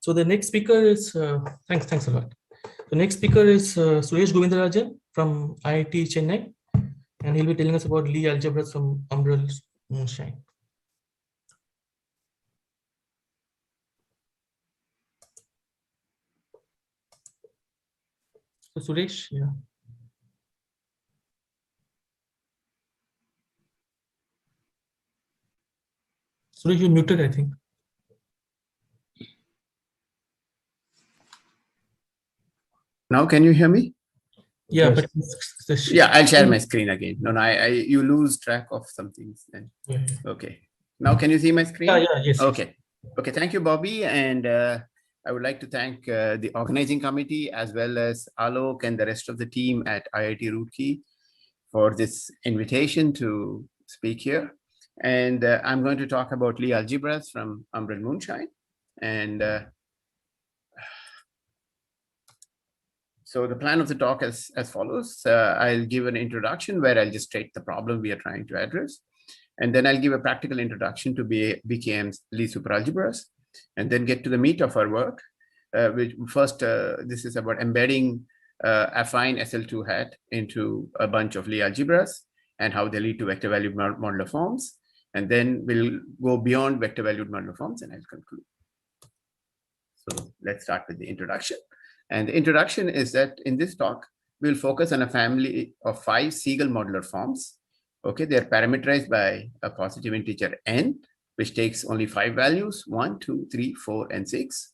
So the next speaker is, thanks a lot. The next speaker is Suresh Govindarajan from IIT Chennai, and he'll be telling us about Lie algebras from Umbra moonshine. So Suresh, yeah. Suresh, you're muted, I think. Now, can you hear me? Yeah, Yes. but yeah, I'll share my screen again. No, you lose track of some things then. Yeah. Okay. Now, can you see my screen? Yes. Okay. Okay. Thank you, Bobby. And I would like to thank the organizing committee as well as Alok and the rest of the team at IIT Roorkee for this invitation to speak here. And I'm going to talk about Lie algebras from Umbra moonshine. And so the plan of the talk is as follows. I'll give an introduction where I'll just state the problem we are trying to address. And then I'll give a practical introduction to BKM's Lie superalgebras, and then get to the meat of our work, which first, this is about embedding affine SL2 hat into a bunch of Lie algebras and how they lead to vector valued modular forms. And then we'll go beyond vector valued modular forms and I'll conclude. So let's start with the introduction. And the introduction is that in this talk, we'll focus on a family of 5 Siegel modular forms. Okay, they're parameterized by a positive integer n, which takes only 5 values, 1, 2, 3, 4, and 6.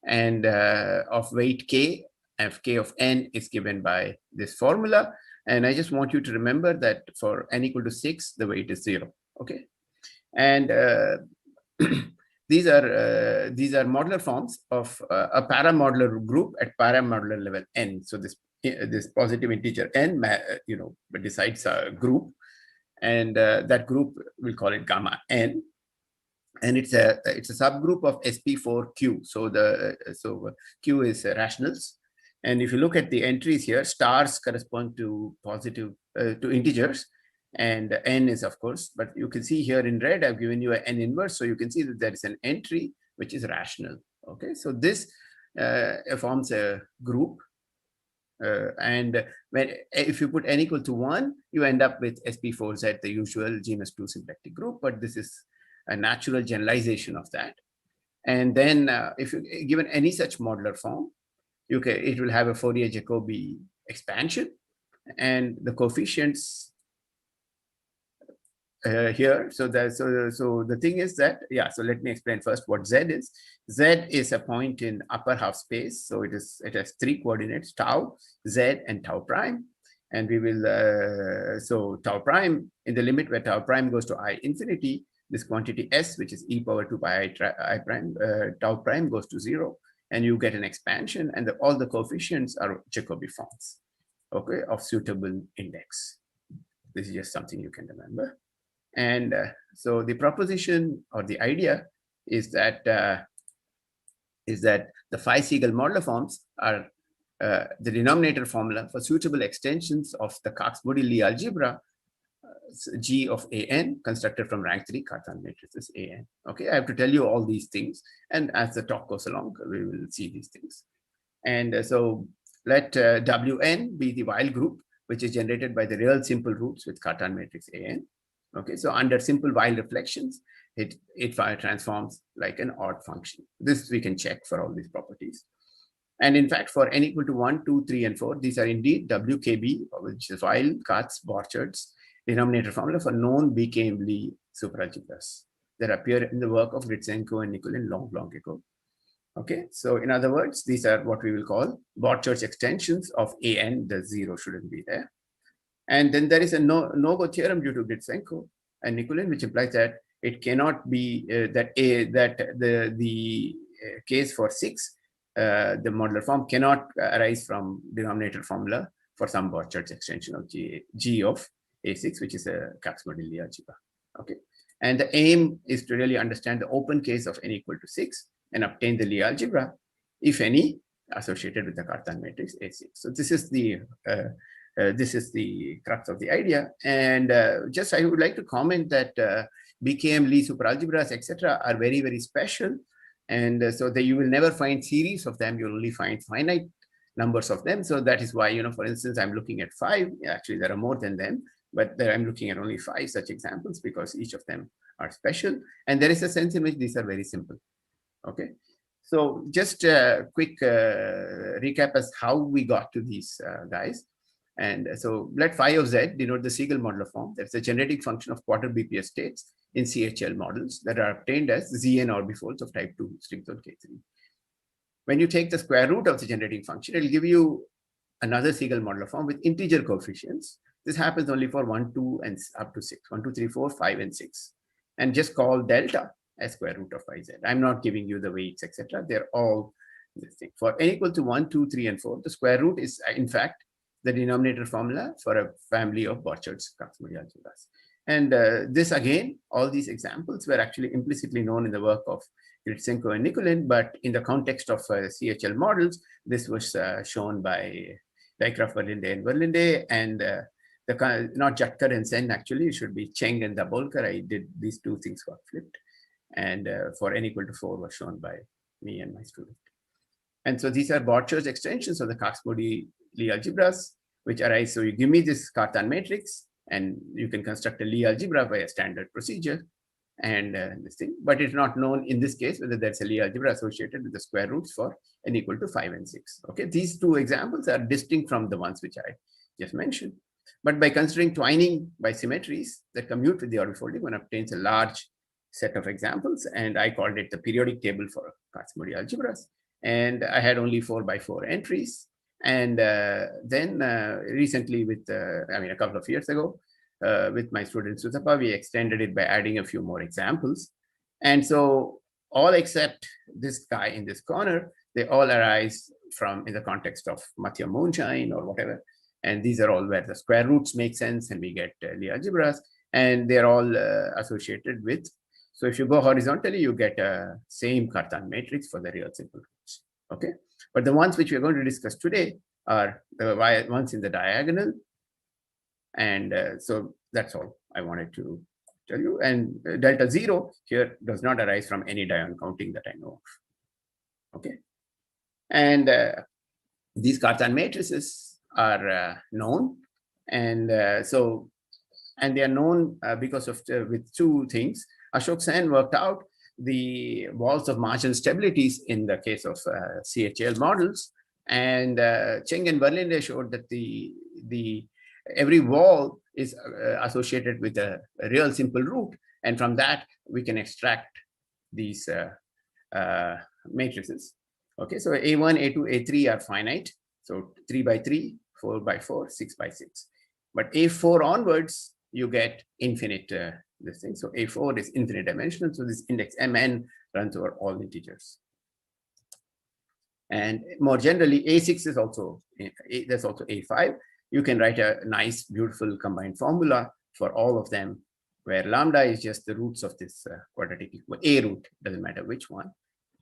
And of weight k, f k of n is given by this formula. And I just want you to remember that for n equal to 6, the weight is 0. Okay, and these are modular forms of a paramodular group at paramodular level n. So this positive integer n, decides a group, and that group we'll call it gamma n, and it's a subgroup of sp4q. So q is rationals, and if you look at the entries here, stars correspond to positive to integers. And n is, of course, but you can see here in red, I've given you an n inverse. So you can see that there is an entry which is rational. Okay, so this forms a group. And if you put n equal to 1, you end up with sp4z, the usual genus2 symplectic group. But this is a natural generalization of that. And then if you given any such modular form, it will have a Fourier-Jacobi expansion. And the coefficients here. So the thing is that, so let me explain first what Z is. Z is a point in upper half space. So it has 3 coordinates, tau, Z, and tau prime. And we will, so tau prime, in the limit where tau prime goes to I infinity, this quantity S, which is e power 2 pi I prime, tau prime goes to 0. And you get an expansion, and all the coefficients are Jacobi forms, okay, of suitable index. This is just something you can remember. And so the proposition or the idea is that the 5 Siegel modular forms are the denominator formula for suitable extensions of the Cox-Moody Lie algebra G of an constructed from rank 3 Cartan matrices an. Okay, I have to tell you all these things, and as the talk goes along, we will see these things. And so let Wn be the while group, which is generated by the real simple roots with Cartan matrix an. Okay, so under simple while reflections, it transforms like an odd function. This we can check for all these properties. And in fact, for n equal to 1, 2, 3, and 4, these are indeed WKB, which is while Katz Borchards denominator formula for known BKM Lie superalgebras that appear in the work of Gritsenko and Nikulin long ago. Okay, so in other words, these are what we will call Borchards extensions of an. The 0 shouldn't be there. And then there is a no-go theorem due to Gritsenko and Nikulin, which implies that it cannot be the case for 6, the modular form cannot arise from denominator formula for some Borchards extension of G of A6, which is a Cox-Moody Lie algebra. Okay, and the aim is to really understand the open case of n equal to 6 and obtain the Lie algebra, if any, associated with the Cartan matrix A6. So this is the crux of the idea. And just I would like to comment that BKM Lie superalgebras, etc., are very, very special And so that you will never find series of them. You'll only find finite numbers of them. So that is why, for instance, I'm looking at 5. Actually, there are more than them, but there I'm looking at only 5 such examples because each of them are special. And there is a sense in which these are very simple. Okay. So just a quick recap as how we got to these guys. And so let phi of z denote the Siegel modular form. That's a generating function of quarter BPS states in CHL models that are obtained as Zn orbifolds of type 2 strings on K3. When you take the square root of the generating function, it'll give you another Siegel modular form with integer coefficients. This happens only for 1, 2, and up to 6. 1, 2, 3, 4, 5, and 6. And just call delta as square root of phi z. I'm not giving you the weights, etc. They're all this thing. For n equal to 1, 2, 3, and 4, the square root is, in fact, the denominator formula for a family of Borcherdt's Kac-Moody algebras. And this, again, all these examples were actually implicitly known in the work of Gritsenko and Nikulin, but in the context of CHL models, this was shown by Dijkgraaf, Verlinde, and Verlinde, and not Jhatkar and Sen, actually, it should be Cheng and Dabolkar. I did these two things got flipped. And for n equal to 4 was shown by me and my student. And so these are Borcherdt's extensions of the Kac-Moody Lie algebras, which arise. So you give me this Cartan matrix, and you can construct a Lie algebra by a standard procedure. And this thing, but it's not known in this case whether there's a Lie algebra associated with the square roots for n equal to 5 and 6. Okay, these two examples are distinct from the ones which I just mentioned. But by considering twining by symmetries that commute with the orbifolding, one obtains a large set of examples, and I called it the periodic table for Kac-Moody algebras. And I had only 4 by 4 entries. And then recently, with a couple of years ago, with my student Sutapa, we extended it by adding a few more examples. And so all except this guy in this corner, they all arise from in the context of Mathieu moonshine or whatever. And these are all where the square roots make sense and we get Lie algebras, and they're all associated with. So if you go horizontally, you get a same Cartan matrix for the real simple roots. Okay, but the ones which we're going to discuss today are the ones in the diagonal. And so that's all I wanted to tell you. And delta 0 here does not arise from any diagonal counting that I know of. Okay, and these Cartan matrices are known, and and they are known because of with two things. Ashok Sen worked out the walls of marginal stabilities in the case of CHL models, and Cheng and Verlinde showed that every wall is associated with a real simple root, and from that we can extract these matrices. Okay, so A1, A2, A3 are finite, so 3 by 3, 4 by 4, 6 by 6. But A4 onwards, you get infinite this thing. So A4 is infinite dimensional. So this index Mn runs over all integers. And more generally, A6 is also, there's also A5. You can write a nice, beautiful combined formula for all of them, where lambda is just the roots of this quadratic equation, A root, doesn't matter which one.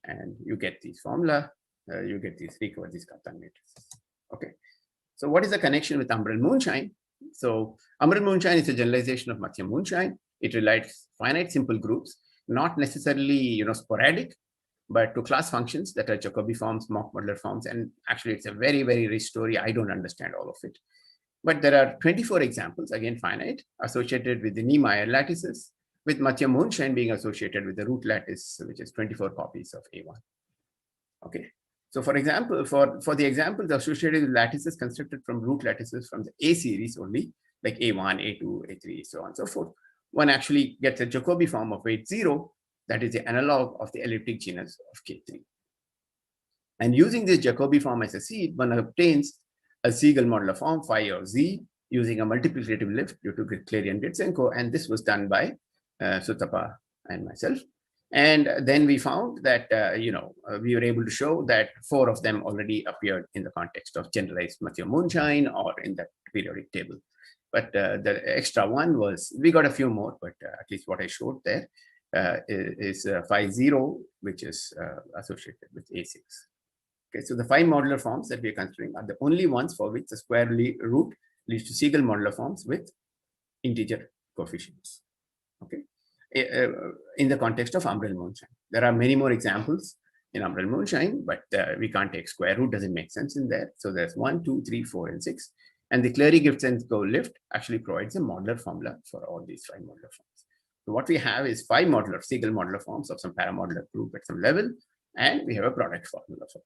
And you get these formula, you get these Cartan matrices. Okay. So what is the connection with umbral moonshine? So umbral moonshine is a generalization of Mathieu moonshine. It relates finite simple groups, not necessarily sporadic, but to class functions that are Jacobi forms, mock modular forms. And actually, it's a very, very rich story. I don't understand all of it. But there are 24 examples, again finite, associated with the Niemeyer lattices, with Mathieu moonshine being associated with the root lattice, which is 24 copies of A1. Okay. So for example, for the examples associated with lattices constructed from root lattices from the A series only, like A1, A2, A3, so on and so forth, one actually gets a Jacobi form of weight 0, that is the analog of the elliptic genus of K3. And using this Jacobi form as a seed, one obtains a Siegel modular form phi of z using a multiplicative lift due to Clarion-Gritsenko, and this was done by Sutapa and myself. And then we found that, we were able to show that 4 of them already appeared in the context of generalized Mathieu moonshine or in the periodic table. But the extra one was, we got a few more, but at least what I showed there is phi 0, which is associated with A6. Okay, so the 5 modular forms that we are considering are the only ones for which the square root leads to Siegel modular forms with integer coefficients. Okay. In the context of umbral moonshine. There are many more examples in Umbra and Moonshine, but we can't take square root, doesn't make sense in there. So there's 1, 2, 3, 4, and 6. And the Clary Gift and Go lift actually provides a modular formula for all these 5 modular forms. So what we have is 5 modular, single modular forms of some paramodular group at some level, and we have a product formula for it.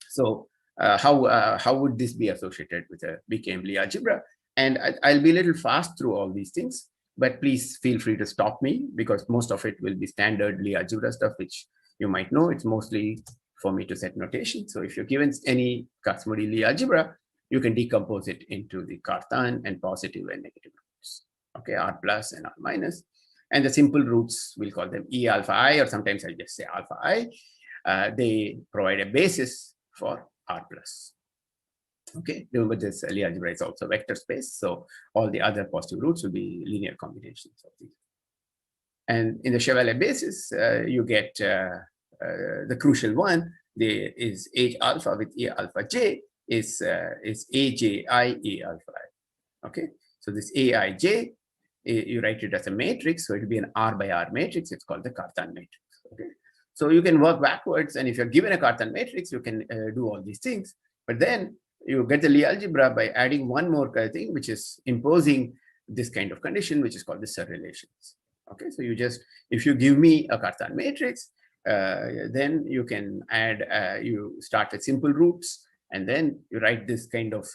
So how would this be associated with a BKM Lie algebra? And I'll be a little fast through all these things, but please feel free to stop me, because most of it will be standard Lie algebra stuff, which you might know. It's mostly for me to set notation. So if you're given any Kac-Moody Lie algebra, you can decompose it into the Cartan and positive and negative roots. Okay, R plus and R minus. And the simple roots, we'll call them E alpha I, or sometimes I'll just say alpha I. They provide a basis for R plus. Okay, remember this Lie algebra is also vector space, so all the other positive roots will be linear combinations of these. And in the Chevalier basis, you get the crucial one. There is H alpha with E alpha j is AJI E alpha I. Okay, so this AIJ, you write it as a matrix, so it will be an R by R matrix. It's called the Cartan matrix. Okay, so you can work backwards, and if you're given a Cartan matrix, you can do all these things. But then you get the Lie algebra by adding one more thing, which is imposing this kind of condition, which is called the Sur relations. Okay, so you just, if you give me a Cartan matrix, then you can add, you start with simple roots, and then you write this kind of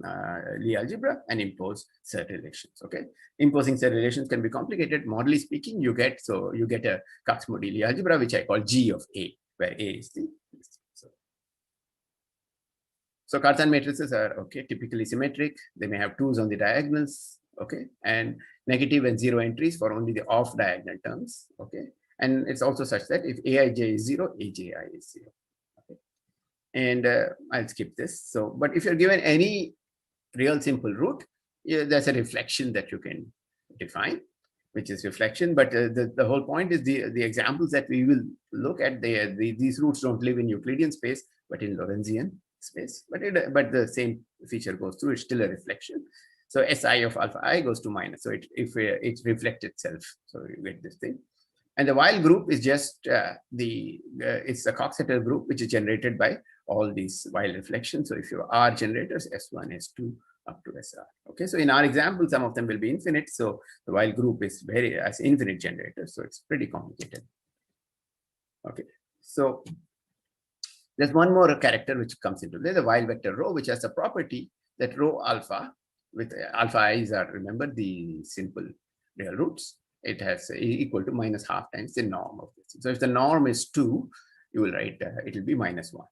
Lie algebra and impose Sur relations. Okay, imposing Sur relations can be complicated. Modally speaking, you get a Kac-Moody Lie algebra, which I call G of A, where A is the. So Cartan matrices are typically symmetric. They may have 2's on the diagonals, and negative and 0 entries for only the off diagonal terms, And it's also such that if Aij is 0, Aji is 0. And I'll skip this. So, but if you're given any real simple root, there's a reflection that you can define, which is reflection. But the whole point is the examples that we will look at. These roots don't live in Euclidean space, but in Lorentzian space. But the same feature goes through. It's still a reflection. So Si of alpha I goes to minus. So it reflects itself. So you get this thing. And the while group is just it's a Coxeter group, which is generated by all these while reflections. So if you are generators, S1, S2, up to SR. Okay, so in our example, some of them will be infinite. So the while group is as infinite generators. So it's pretty complicated. Okay, so there's one more character which comes into there, the while vector rho, which has a property that rho alpha with alpha i's are, remember, the simple real roots. It has equal to minus half times the norm of this. So if the norm is 2, you will write it will be minus 1.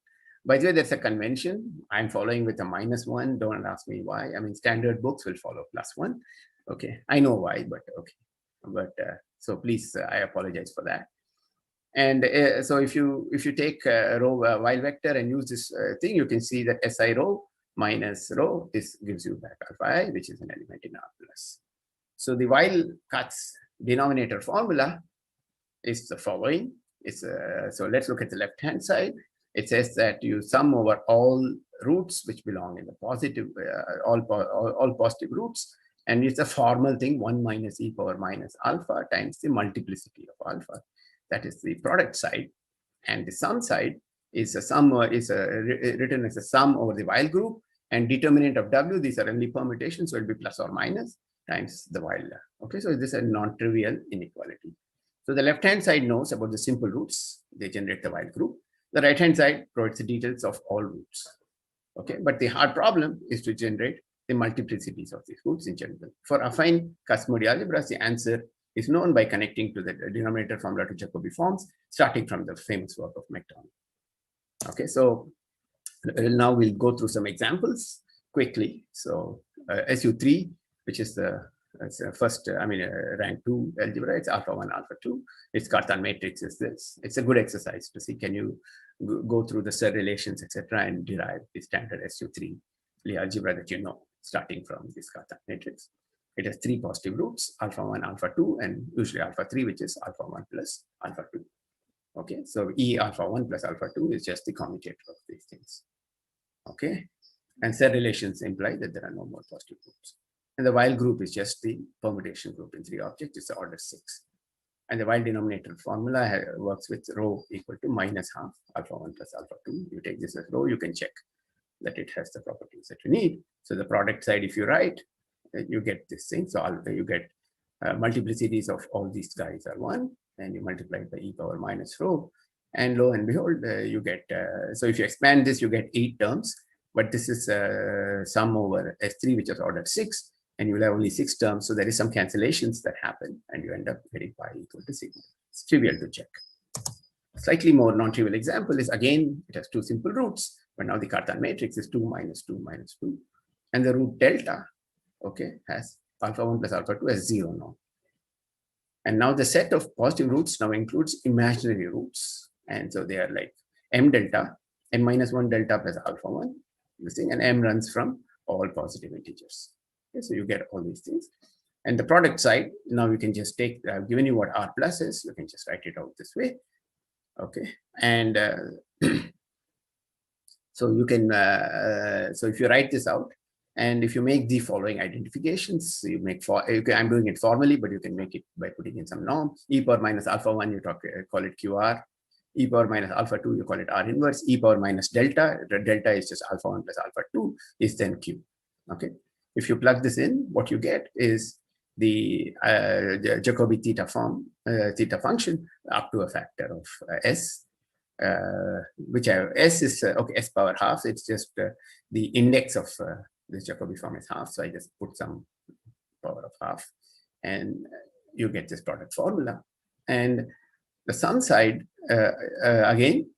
By the way, there's a convention. I'm following with a minus 1. Don't ask me why. I mean, standard books will follow plus 1. Okay, I know why, but okay. But so please, I apologize for that. And so if you take rho while vector and use this thing, you can see that Si rho minus rho, this gives you back alpha I, which is an element in R plus. So the while Kac denominator formula is the following. It's so let's look at the left hand side. It says that you sum over all roots which belong in the positive, all positive roots, and it's a formal thing, 1 minus e power minus alpha times the multiplicity of alpha. That is the product side, and the sum side is a sum written as a sum over the while group, and determinant of W. These are only permutations, so it'll be plus or minus times the while. Okay, so this is a non-trivial inequality. So the left-hand side knows about the simple roots. They generate the while group. The right-hand side provides the details of all roots. Okay, but the hard problem is to generate the multiplicities of these roots in general. For affine Kac-Moody algebras, the answer is known by connecting to the denominator formula to Jacobi forms, starting from the famous work of McDonald. Okay, so now we'll go through some examples quickly. So SU3, which is the first, rank 2 algebra, it's alpha 1, alpha 2. Its Cartan matrix is this. It's a good exercise to see, can you go through the Sur relations, etc., and derive the standard SU3 Lie algebra that you know, starting from this Cartan matrix. It has 3 positive roots, alpha 1, alpha 2, and usually alpha 3, which is alpha 1 plus alpha 2. Okay, so E alpha 1 plus alpha 2 is just the commutator of these things. Okay, and Sur relations imply that there are no more positive roots. And the while group is just the permutation group in 3 objects. It's order 6. And the Weil denominator formula works with rho equal to minus half alpha 1 plus alpha 2. You take this as rho, you can check that it has the properties that you need. So the product side, if you write, you get this thing. So you get multiplicities of all these guys are 1, and you multiply it by e power minus rho. And lo and behold, you get, so if you expand this, you get 8 terms, but this is sum over S3, which is ordered 6, and you will have only 6 terms. So there is some cancellations that happen, and you end up getting pi equal to sigma. It's trivial to check. A slightly more non-trivial example is, again, it has 2 simple roots, but now the Cartan matrix is 2 minus 2 minus 2. And the root delta, okay, has alpha 1 plus alpha 2 as 0 now. And now the set of positive roots now includes imaginary roots. And so they are like m delta, n minus 1 delta plus alpha 1, this thing, and m runs from all positive integers. Okay, so you get all these things. And the product side, now you can just take, I've given you what R plus is, you can just write it out this way. Okay, and so you can, so if you write this out, and if you make the following identifications, you make I'm doing it formally, but you can make it by putting in some norm. E power minus alpha 1, you call it QR. E power minus alpha 2, you call it R inverse. E power minus delta, the delta is just alpha 1 plus alpha 2 is then Q. Okay. If you plug this in, what you get is the Jacobi theta function up to a factor of S, which S is, okay, S power half. It's just the index of this Jacobi form is half. So I just put some power of half, and you get this product formula. And the sum side, again,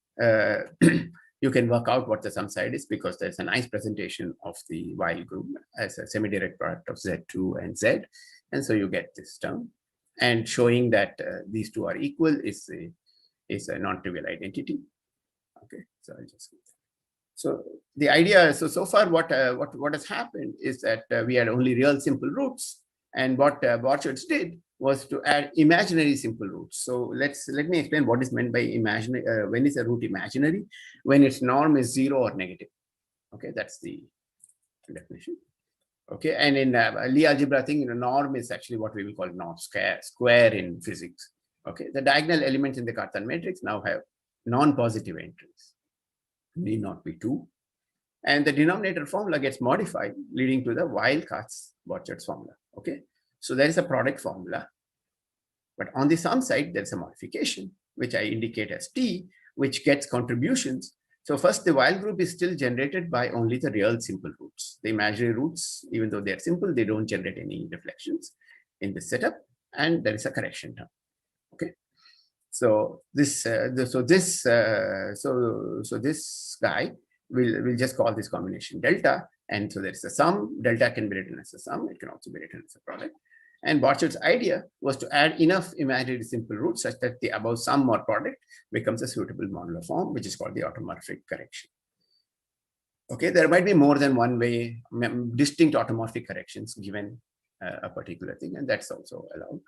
you can work out what the sum side is, because there's a nice presentation of the Weil group as a semi-direct product of Z2 and Z. And so you get this term. And showing that these two are equal is a non-trivial identity. Okay, so I'll just. So the idea, so far what has happened is that we had only real simple roots, and what Borchardt did was to add imaginary simple roots. So let me explain what is meant by imaginary. When is a root imaginary? When its norm is 0 or negative. Okay, that's the definition. Okay, and in Lie algebra thing, norm is actually what we will call norm square in physics. Okay, the diagonal elements in the Cartan matrix now have non-positive entries. Need not be 2. And the denominator formula gets modified, leading to the Weil-Borchardt formula. Okay, so there is a product formula, but on the sum side, there's a modification, which I indicate as T, which gets contributions. So first, the Weil group is still generated by only the real simple roots. The imaginary roots, even though they're simple, they don't generate any reflections in the setup, and there is a correction term. Okay. So this guy we'll just call this combination delta, and so there's a sum. Delta can be written as a sum. It can also be written as a product. And Borchardt's idea was to add enough imaginary simple roots such that the above sum or product becomes a suitable modular form, which is called the automorphic correction. Okay, there might be more than one way, distinct automorphic corrections given a particular thing, and that's also allowed.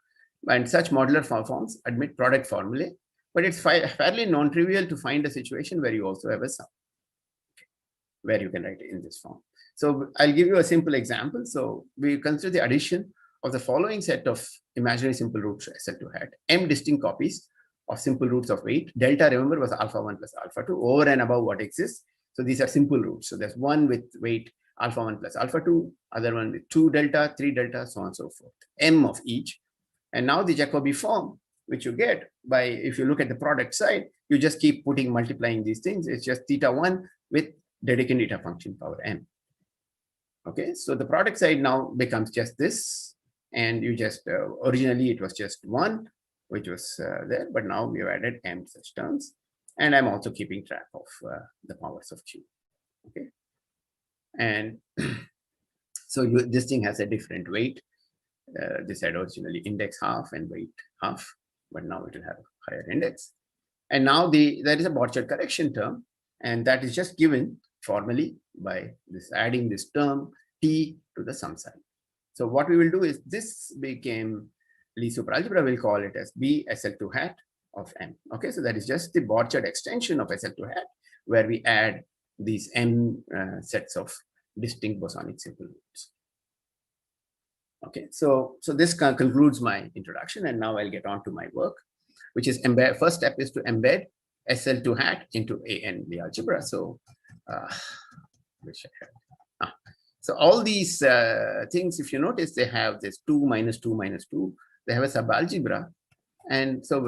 And such modular forms admit product formulae, but it's fairly non-trivial to find a situation where you also have a sum, okay, where you can write it in this form. So I'll give you a simple example. So we consider the addition of the following set of imaginary simple roots SL2 hat, m distinct copies of simple roots of weight. Delta, remember, was alpha 1 plus alpha 2 over and above what exists. So these are simple roots. So there's one with weight alpha 1 plus alpha 2, other one with 2 delta, 3 delta, so on and so forth, m of each. And now the Jacobi form, which you get by, if you look at the product side, you just keep multiplying these things. It's just theta 1 with Dedekind eta function power m. Okay, so the product side now becomes just this. And you just, originally it was just 1, which was there, but now we've added m such terms. And I'm also keeping track of the powers of q. Okay, and so this thing has a different weight. This had originally index half and weight half, but now it will have a higher index. And now there is a Borchardt correction term, and that is just given formally by this adding this term T to the sum side. So what we will do is this became Lie superalgebra, we'll call it as B SL2 hat of m. Okay, so that is just the Borchardt extension of SL2 hat, where we add these m sets of distinct bosonic simple roots. Okay, so this concludes my introduction, and now I'll get on to my work, which is embed. First step is to embed SL2 hat into AN the algebra. So, so all these things, if you notice, they have this 2 minus 2 minus 2. They have a subalgebra, and so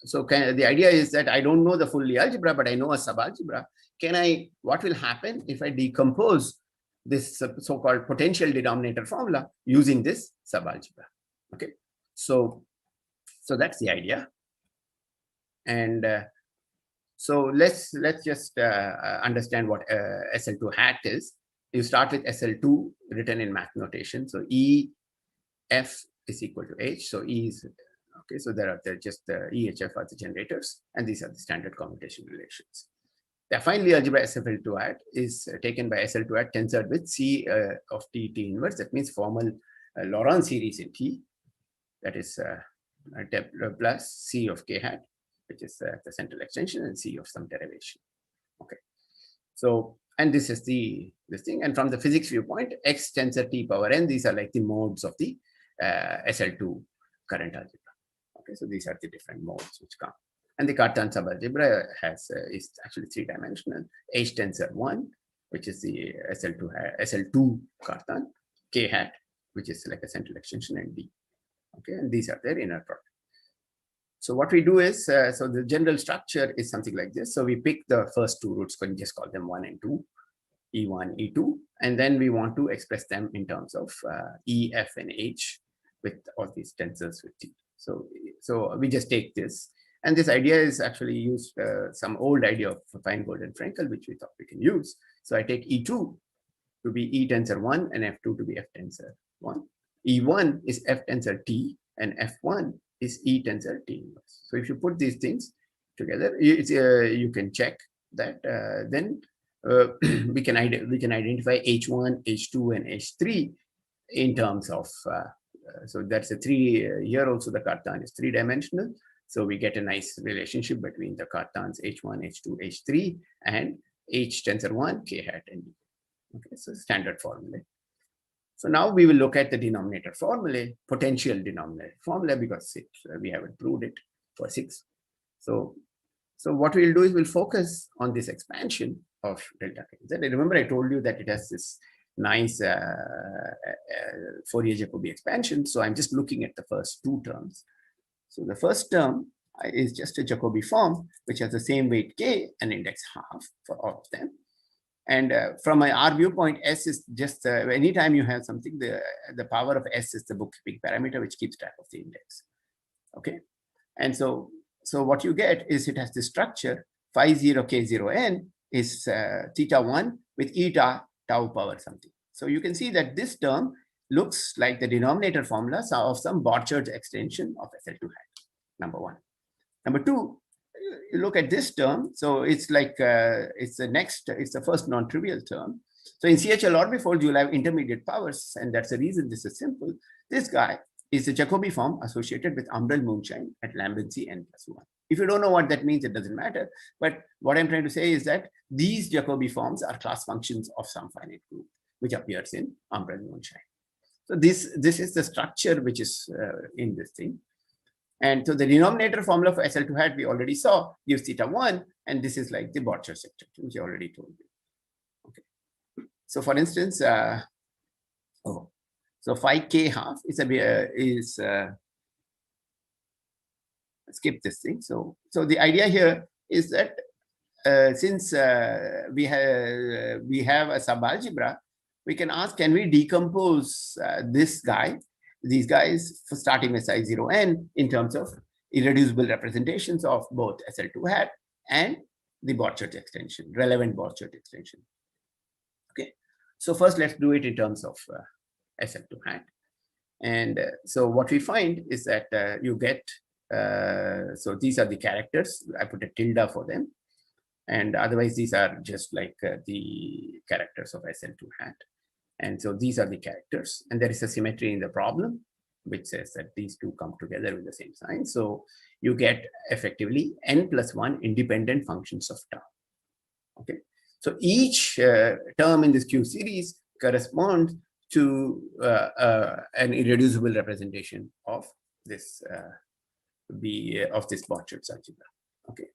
the idea is that I don't know the full Lie algebra, but I know a subalgebra. What will happen if I decompose this so-called potential denominator formula using this subalgebra? Okay, so that's the idea. And so let's just understand what SL2 hat is. You start with SL2 written in math notation. So E F is equal to H. So E is okay. So they're just the EHF are the generators, and these are the standard commutation relations. The affine Lie algebra SL2 hat is taken by SL2 hat tensored with C of T inverse. That means formal Laurent series in T. That is plus C of K hat, which is the central extension, and C of some derivation. Okay. So, and this is this thing. And from the physics viewpoint, X tensor T power N, these are like the modes of the SL2 current algebra. Okay, so these are the different modes which come. And the Cartan subalgebra is actually 3-dimensional. H tensor 1, which is the SL2 Cartan, K hat, which is like a central extension, and D. Okay, and these are their inner product. So what we do is, so the general structure is something like this. So we pick the first two roots, we just call them 1 and 2, E1, E2, and then we want to express them in terms of E, F, and H with all these tensors with T. So we just take this, and this idea is actually used some old idea of Feingold and Frenkel, which we thought we can use. So I take E2 to be E tensor 1 and F2 to be F tensor 1. E1 is F tensor T, and F1 is E tensor T inverse. So if you put these things together, you can check that then we can identify H1, H2, and H3 in terms of so that's a 3 here also the Cartan is 3-dimensional. So we get a nice relationship between the Cartans H1, H2, H3, and H tensor 1, K hat, and D. Okay, so standard formulae. So now we will look at the denominator formulae, potential denominator formula, because we haven't proved it for 6. So what we'll do is we'll focus on this expansion of delta K. Remember I told you that it has this nice Fourier Jacobi expansion. So I'm just looking at the first 2 terms. So the first term is just a Jacobi form, which has the same weight K and index half for all of them. And from our viewpoint, S is just anytime you have something, the power of S is the bookkeeping parameter, which keeps track of the index. Okay. And so what you get is it has this structure, phi 0 K 0 N is theta 1 with eta tau power something. So you can see that this term looks like the denominator formula of some Borchardt extension of SL2 hat, number 1. Number 2, you look at this term. So it's like, it's the first non-trivial term. So in CHL orbifolds, you'll have intermediate powers. And that's the reason this is simple. This guy is the Jacobi form associated with umbral moonshine at lambency n+1. If you don't know what that means, it doesn't matter. But what I'm trying to say is that these Jacobi forms are class functions of some finite group, which appears in umbral moonshine. So this is the structure which is in this thing. And so the denominator formula for SL2 hat we already saw gives theta 1, and this is like the Borchardt sector, which I already told you. Okay. So for instance, so phi K half is skip this thing. So the idea here is that since we have a subalgebra, we can ask, can we decompose these guys for starting with size 0n in terms of irreducible representations of both SL2 hat and the Borchardt extension, relevant Borchardt extension. Okay, so first let's do it in terms of SL2 hat. And so what we find is that you get, so these are the characters, I put a tilde for them. And otherwise these are just like the characters of SL2 hat. And so these are the characters, and there is a symmetry in the problem, which says that these two come together with the same sign. So you get effectively n+1 independent functions of tau. Okay, so each term in this Q series corresponds to an irreducible representation of this this Botchard's algebra. Okay.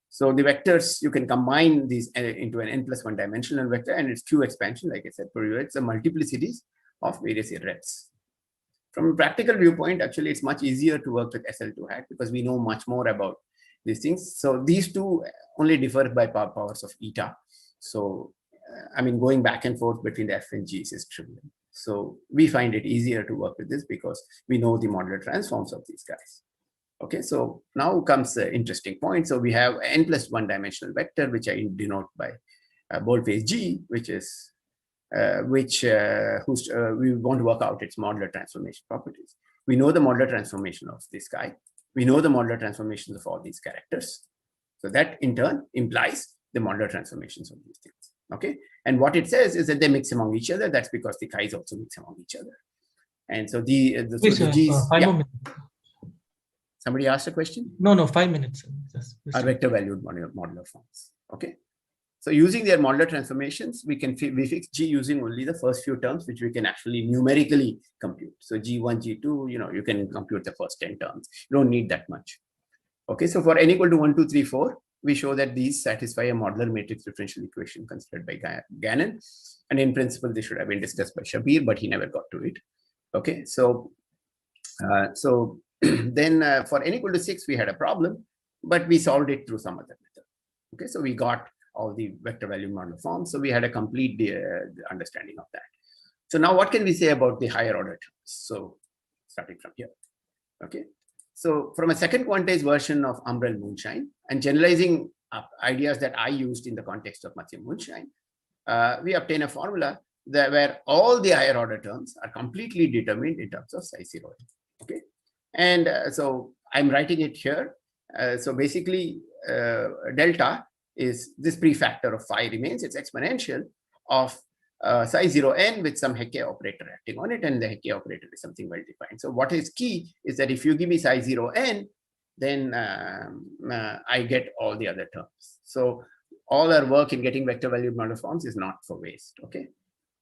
So the vectors, you can combine these into an n+1 dimensional vector, and it's Q expansion, like I said, it's a multiplicities of various irreds. From a practical viewpoint, actually, it's much easier to work with SL2 hat because we know much more about these things. So these two only differ by powers of eta. So, I mean, going back and forth between the F and G's is trivial. So we find it easier to work with this because we know the modular transforms of these guys. Okay, so now comes the interesting point. So we have n+1 dimensional vector, which I denote by boldface G, which is we want to work out its modular transformation properties. We know the modular transformation of this guy. We know the modular transformations of all these characters. So that in turn implies the modular transformations of these things. Okay, and what it says is that they mix among each other. That's because the chi's also mix among each other. And so the G's. 5 more minutes. Somebody asked a question? No, 5 minutes. Just Are vector valued modular forms. Okay. So using their modular transformations, we fix G using only the first few terms, which we can actually numerically compute. So G1, G2, you can compute the first 10 terms. You don't need that much. Okay. So for n equal to 1, 2, 3, 4, we show that these satisfy a modular matrix differential equation considered by Gannon. And in principle, this should have been discussed by Shabir, but he never got to it. Okay. So, then for n equal to 6, we had a problem, but we solved it through some other method. Okay, so we got all the vector value modular forms. So we had a complete understanding of that. So now what can we say about the higher order terms? So starting from here. Okay, so from a second quantized version of Umbra and moonshine, and generalizing ideas that I used in the context of Mathieu moonshine, we obtain a formula where all the higher order terms are completely determined in terms of size 0. Okay. And so I'm writing it here. So basically, delta is this prefactor of phi remains. It's exponential of size 0n with some Hecke operator acting on it. And the Hecke operator is something well defined. So what is key is that if you give me size 0n, then I get all the other terms. So all our work in getting vector valued modular forms is not for waste. Okay.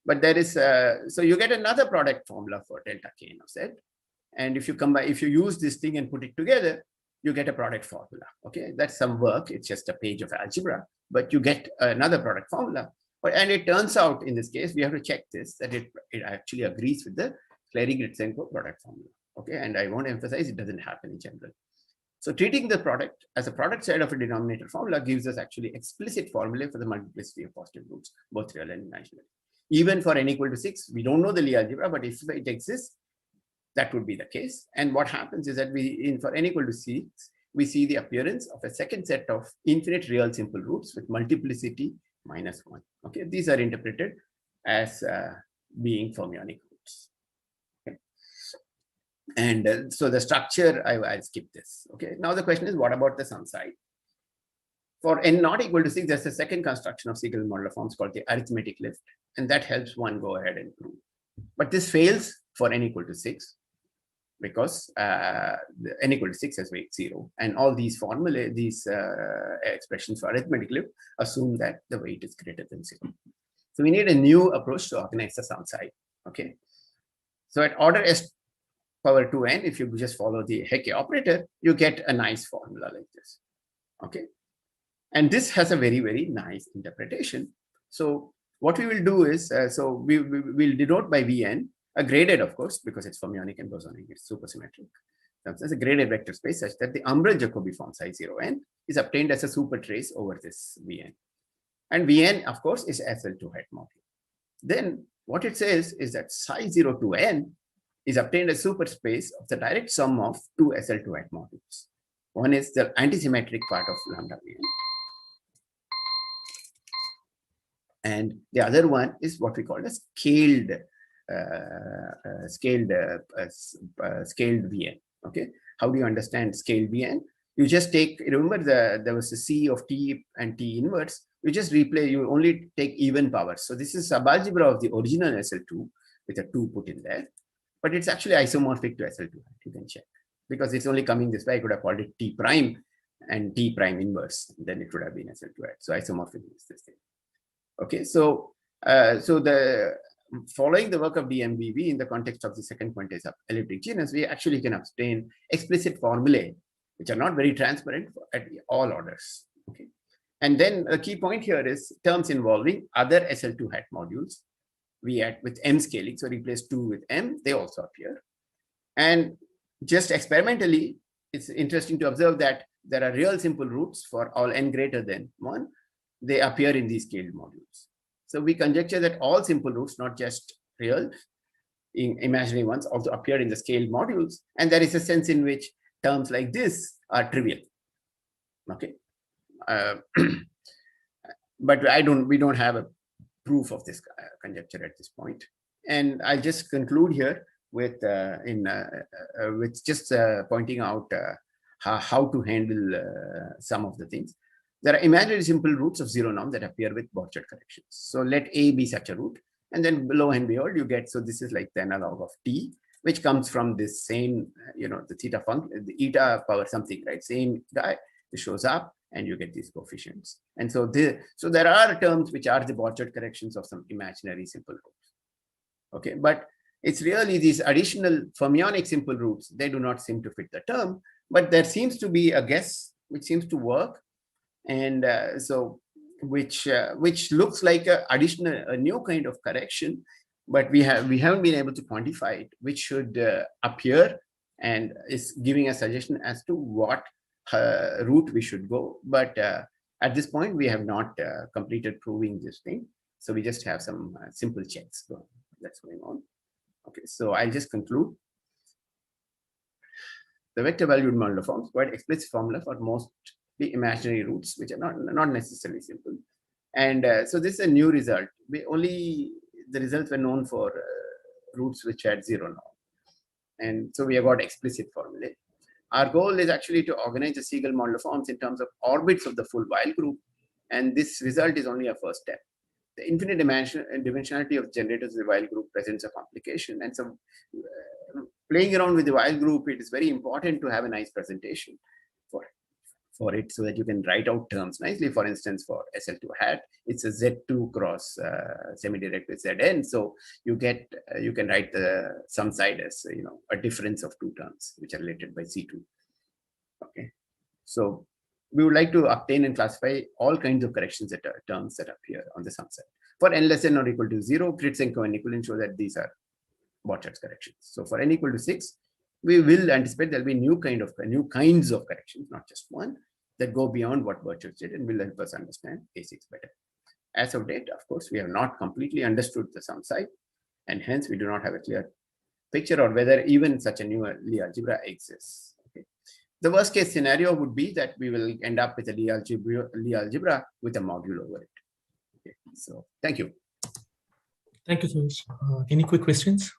But there is, so you get another product formula for delta k n of z. And if you use this thing and put it together, you get a product formula. Okay, that's some work. It's just a page of algebra, but you get another product formula. And it turns out in this case, we have to check this, that it actually agrees with the Clary-Gritsenko product formula. Okay, and I want to emphasize it doesn't happen in general. So treating the product as a product side of a denominator formula gives us actually explicit formulae for the multiplicity of positive roots, both real and imaginary. Even for n equal to 6, we don't know the Lie algebra, but if it exists, that would be the case. And what happens is that for n equal to 6, we see the appearance of a second set of infinite real simple roots with multiplicity -1. Okay, these are interpreted as being fermionic roots. Okay. And so the structure, I'll skip this. Okay, now the question is, what about the sum side? For n not equal to 6, there's a second construction of Siegel modular forms called the arithmetic lift, and that helps one go ahead and prove. But this fails for n equal to 6 because n equal to 6 has weight 0, and all these formulae, these expressions for arithmetic lift assume that the weight is greater than 0. So we need a new approach to organize the sum side. Okay, so at order s power 2n, if you just follow the Hecke operator, you get a nice formula like this. Okay, and this has a very, very nice interpretation. So what we will do is, so we will denote by Vn, a graded, of course, because it's fermionic and bosonic, it's supersymmetric. That's a graded vector space such that the Umbra Jacobi form size 0n is obtained as a super trace over this Vn. And Vn, of course, is SL2 hat module. Then what it says is that psi 0 to n is obtained as superspace of the direct sum of two SL2 hat modules. One is the antisymmetric part of lambda Vn, and the other one is what we call a scaled Vn. Okay, how do you understand scaled Vn? You just take, remember there was a C of T and T inverse. You just replay, you only take even powers. So this is subalgebra of the original SL2 with a 2 put in there, but it's actually isomorphic to SL2. You can check because it's only coming this way. I could have called it T prime and T prime inverse, then it would have been SL2. So isomorphic is this thing. Okay, so so the following the work of DMBV in the context of the second quantized elliptic genus, we actually can obtain explicit formulae, which are not very transparent at all orders. Okay. And then a key point here is terms involving other SL2 hat modules. We add with M scaling, so replace 2 with M, they also appear. And just experimentally, it's interesting to observe that there are real simple roots for all n greater than 1. They appear in these scaled modules. So we conjecture that all simple roots, not just real imaginary ones, also appear in the scaled modules. And there is a sense in which terms like this are trivial. Okay. But we don't have a proof of this conjecture at this point. And I'll just conclude here with just pointing out how to handle some of the things. There are imaginary simple roots of zero norm that appear with Borchardt corrections. So let A be such a root, and then lo and behold, you get, so this is like the analog of T, which comes from this same, the theta function, the eta power something, right? Same guy, it shows up, and you get these coefficients. And so there are terms which are the Borchardt corrections of some imaginary simple roots. Okay, but it's really these additional fermionic simple roots, they do not seem to fit the term, but there seems to be a guess which seems to work. And so which looks like a new kind of correction, but we haven't been able to quantify it, which should appear and is giving a suggestion as to what route we should go. But at this point, we have not completed proving this thing. So we just have some simple checks that's going on. Okay, so I'll just conclude. The vector valued modular forms provide explicit formula for most the imaginary roots, which are not necessarily simple. And so this is a new result. The results were known for roots which had zero norm. And so we have got explicit formulae. Our goal is actually to organize the Siegel modular forms in terms of orbits of the full while group. And this result is only a first step. The infinite dimensionality of generators of the while group presents a complication. And so playing around with the while group, it is very important to have a nice presentation for it so that you can write out terms nicely. For instance, for SL2 hat, it's a Z2 cross semi-direct with Zn. So you can write the sum side as a difference of two terms which are related by C2. Okay, so we would like to obtain and classify all kinds of corrections that are terms that appear on the sum side. For n less than or equal to 0, Fritz and Cohen equivalent show that these are Borchardt corrections. So for n equal to 6, we will anticipate there'll be new kinds of corrections, not just one, that go beyond what Borchardt did and will help us understand A6 better. As of date, of course, we have not completely understood the sum side, and hence we do not have a clear picture or whether even such a new Lie algebra exists. Okay. The worst case scenario would be that we will end up with a Lie algebra with a module over it. Okay. So thank you. Thank you, Suresh. Any quick questions?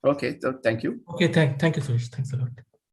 Okay, so thank you. Okay, thank you, Suresh. Thanks a lot.